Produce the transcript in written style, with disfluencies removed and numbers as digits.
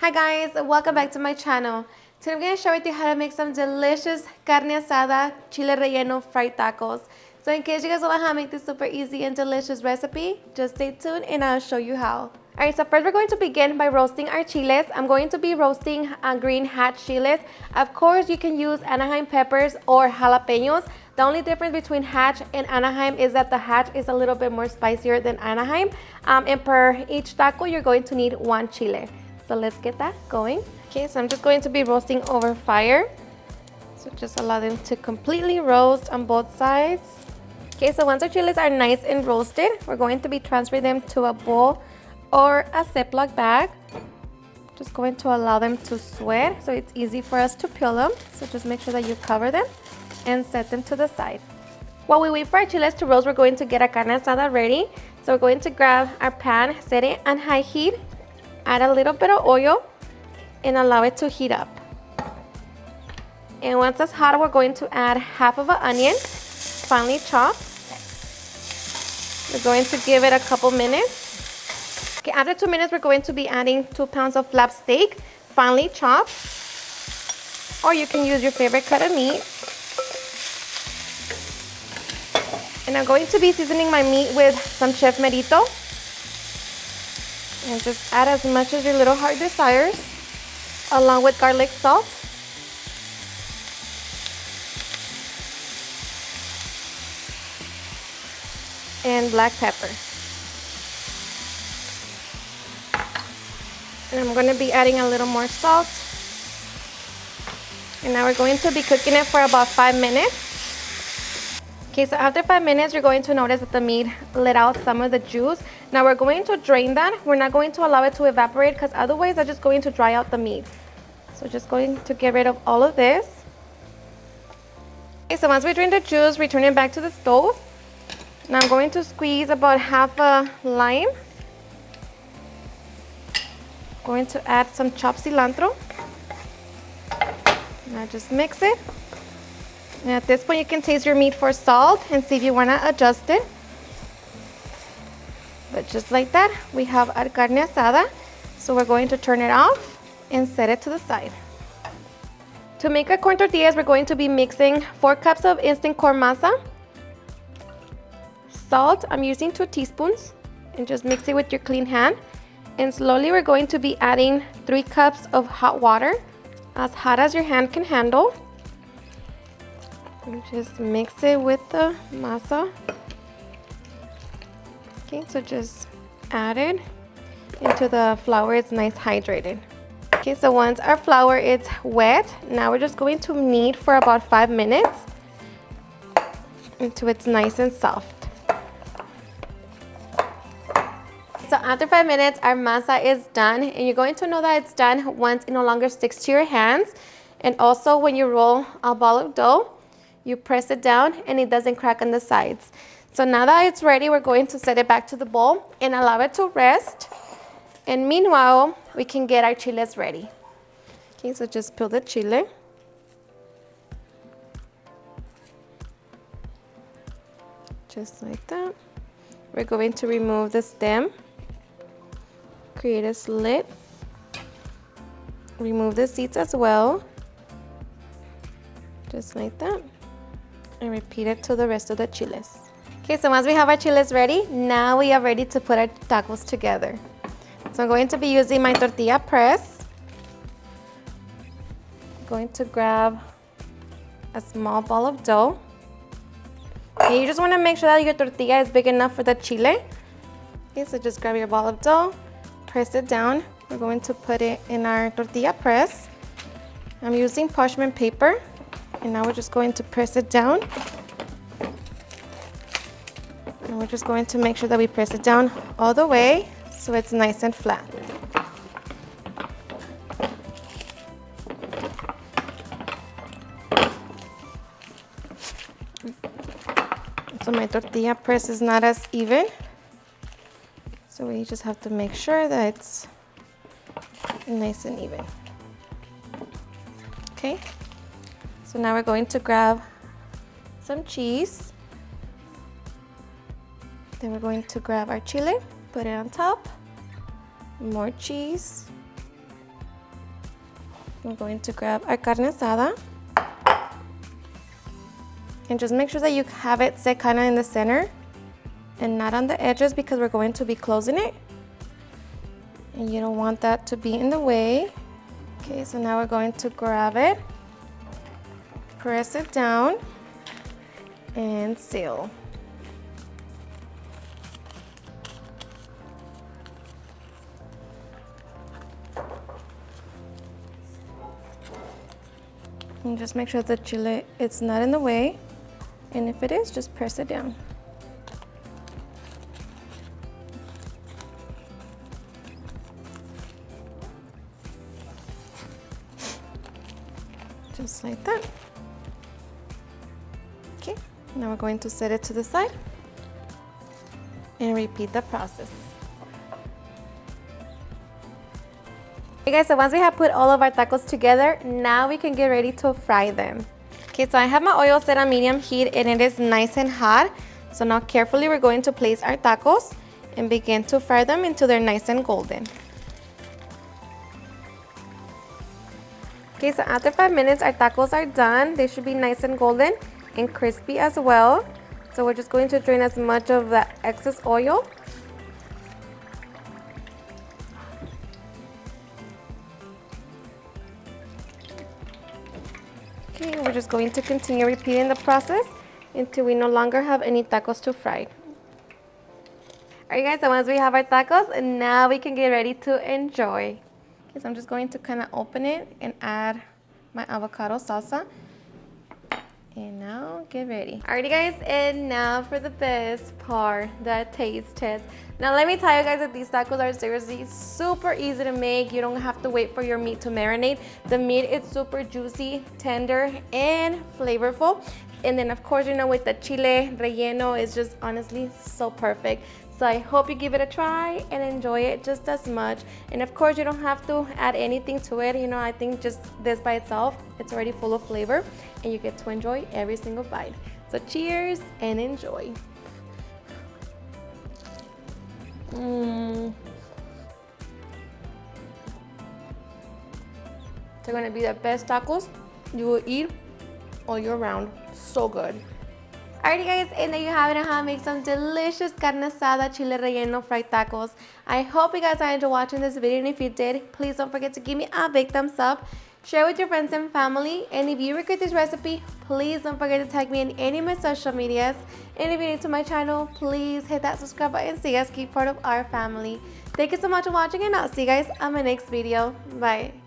Hi guys, welcome back to my channel. Today I'm going to share with you how to make some delicious carne asada chile relleno fried tacos. So in case you guys want to know how to make this super easy and delicious recipe, just stay tuned and I'll show you how. Alright, so first we're going to begin by roasting our chiles. I'm going to be roasting green hatch chiles. Of course, you can use anahaim peppers or jalapeños. The only difference between hatch and anahaim is that the hatch is a little bit more spicier than anahaim. And per each taco, you're going to need 1 chile. So let's get that going. Okay, so I'm just going to be roasting over fire. So just allow them to completely roast on both sides. Okay, so once our chiles are nice and roasted, we're going to be transferring them to a bowl or a Ziploc bag. Just going to allow them to sweat so it's easy for us to peel them. So just make sure that you cover them and set them to the side. While we wait for our chiles to roast, we're going to get our carne asada ready. So we're going to grab our pan, set it on high heat, add a little bit of oil, and allow it to heat up. And once it's hot, we're going to add half of an onion, finely chopped. We're going to give it a couple minutes. Okay, after 2 minutes, we're going to be adding 2 pounds of flap steak, finely chopped. Or you can use your favorite cut of meat. And I'm going to be seasoning my meat with some chef mérito. And just add as much as your little heart desires, along with garlic salt. And black pepper. And I'm going to be adding a little more salt. And now we're going to be cooking it for about 5 minutes. Okay, so after 5 minutes, you're going to notice that the meat let out some of the juice. Now we're going to drain that. We're not going to allow it to evaporate because otherwise that's just going to dry out the meat. So just going to get rid of all of this. Okay, so once we drain the juice, return it back to the stove. Now I'm going to squeeze about half a lime. Going to add some chopped cilantro. Now just mix it. And at this point, you can taste your meat for salt and see if you want to adjust it. But just like that, we have our carne asada. So we're going to turn it off and set it to the side. To make our corn tortillas, we're going to be mixing 4 cups of instant corn masa. Salt, I'm using 2 teaspoons. And just mix it with your clean hand. And slowly, we're going to be adding 3 cups of hot water, as hot as your hand can handle. And just mix it with the masa. Okay, so just add it into the flour. It's nice hydrated. Okay, so once our flour is wet, now we're just going to knead for about 5 minutes until it's nice and soft. So after 5 minutes, our masa is done, and you're going to know that it's done once it no longer sticks to your hands. And also when you roll a ball of dough, you press it down and it doesn't crack on the sides. So now that it's ready, we're going to set it back to the bowl and allow it to rest. And meanwhile, we can get our chiles ready. Okay, so just peel the chile. Just like that. We're going to remove the stem. Create a slit. Remove the seeds as well. Just like that. And repeat it to the rest of the chiles. Okay, so once we have our chiles ready, now we are ready to put our tacos together. So I'm going to be using my tortilla press. I'm going to grab a small ball of dough. Okay, you just want to make sure that your tortilla is big enough for the chile. Okay, so just grab your ball of dough, press it down. We're going to put it in our tortilla press. I'm using parchment paper. And now we're just going to press it down. And we're just going to make sure that we press it down all the way so it's nice and flat. So my tortilla press is not as even. So we just have to make sure that it's nice and even. Okay. So now we're going to grab some cheese. Then we're going to grab our chile, put it on top, more cheese, we're going to grab our carne asada. And just make sure that you have it set kind of in the center and not on the edges because we're going to be closing it. And you don't want that to be in the way. Okay, so now we're going to grab it, press it down, and seal. And just make sure the chile it's not in the way. And if it is, just press it down. Just like that. Okay, now we're going to set it to the side and repeat the process. Okay guys, so once we have put all of our tacos together, now we can get ready to fry them. Okay, so I have my oil set on medium heat and it is nice and hot. So now carefully we're going to place our tacos and begin to fry them until they're nice and golden. Okay, so after 5 minutes, our tacos are done. They should be nice and golden and crispy as well. So we're just going to drain as much of the excess oil. Okay, we're just going to continue repeating the process until we no longer have any tacos to fry. Alright guys, so once we have our tacos, and now we can get ready to enjoy. Okay, so I'm just going to kind of open it and add my avocado salsa. And now get ready. Alrighty guys, and now for the best part, the taste test. Now let me tell you guys that these tacos are seriously super easy to make. You don't have to wait for your meat to marinate. The meat is super juicy, tender, and flavorful. And then of course, you know, with the chile relleno, it's just honestly so perfect. So I hope you give it a try and enjoy it just as much. And of course, you don't have to add anything to it. You know, I think just this by itself, it's already full of flavor and you get to enjoy every single bite. So cheers and enjoy. They're gonna be the best tacos you will eat all year round. So good. Alrighty guys, and there you have it, how to make some delicious carne asada chile relleno fried tacos. I hope you guys are enjoying watching this video, and if you did, please don't forget to give me a big thumbs up. Share with your friends and family, and if you regret this recipe, please don't forget to tag me in any of my social medias. And if you're new to my channel, please hit that subscribe button so you guys keep part of our family. Thank you so much for watching, and I'll see you guys on my next video. Bye.